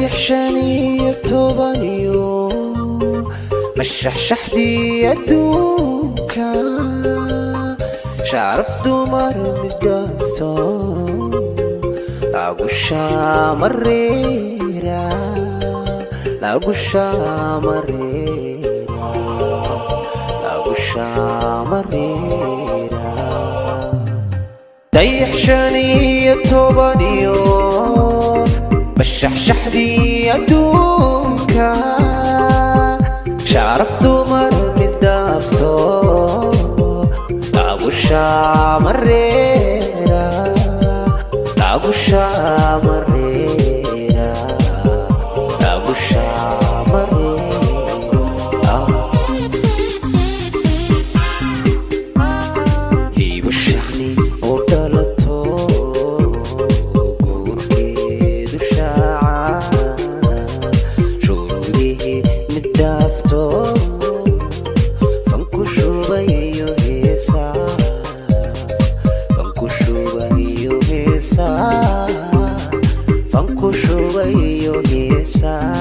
dayax shan iyo tobaniyo mashaxshaxdii adduunka sharaf dumar midhaafto lagu shamareera lagu shamareera lagu shamareera dayax shan iyo tobaniyo mashaxshaxdii adduunka sharaf dumar midhaafto lagu shamareera lagu shamareera lagu shamareera hibo shacni oo dhalato guurkeedu shaaca shuruudihii midhaafto fanku shubayo heesaa fanku shubayo heesaa fanku shubayo heesaa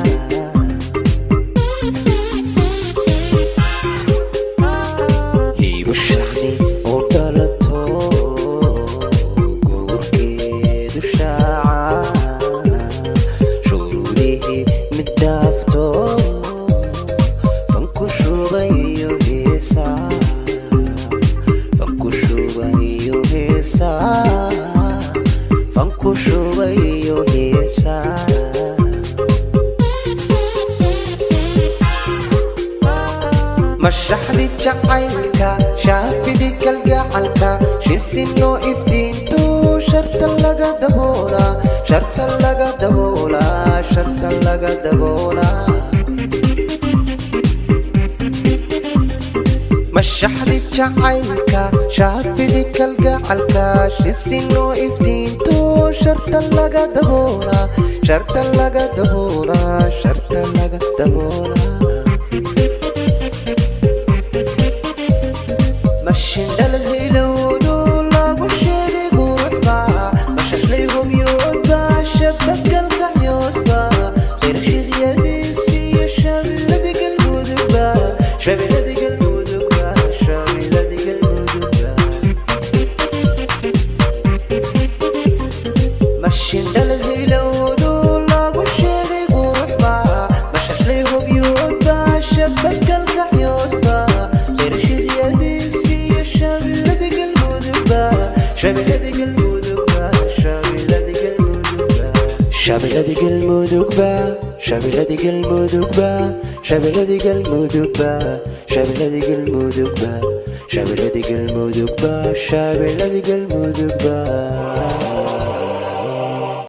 hibo shacni oo dhalato guurkeedu shaaca shuruudihii midhaafto fanku shubayo heesaa fanku shubayo heesaa fanku shubayo heesaa mashaxdi jacaylka shaafidi kalgacalka shisino iftiintu sharta laga daboola sharta laga daboola sharta laga daboola mashaxdi jacaylka shaafidi kalgacalka shisino iftiintu sharta laga daboola sharta laga daboola sharta laga daboola mashindhalad hilowdu lagu sheegay quruxba mashaslayhum yoodba shabadkalkacyoodba qirashiqyadiisi iyo shabiladi galmudugba shabiladi galmudugba shabiladi galmudugba mashindhalad hilowdu lagu sheegay quruxba mashaslayhum yoodba shabadkalkacyoodba qirashiqyadiisi shabiladi galmudugba shabiladi galmudugba shabiladi galmudugba shabiladi galmudugba shabiladi galmudugba shabiladi galmudugba shabiladi galmudugba shabiladi galmudugba shabiladi galmudugba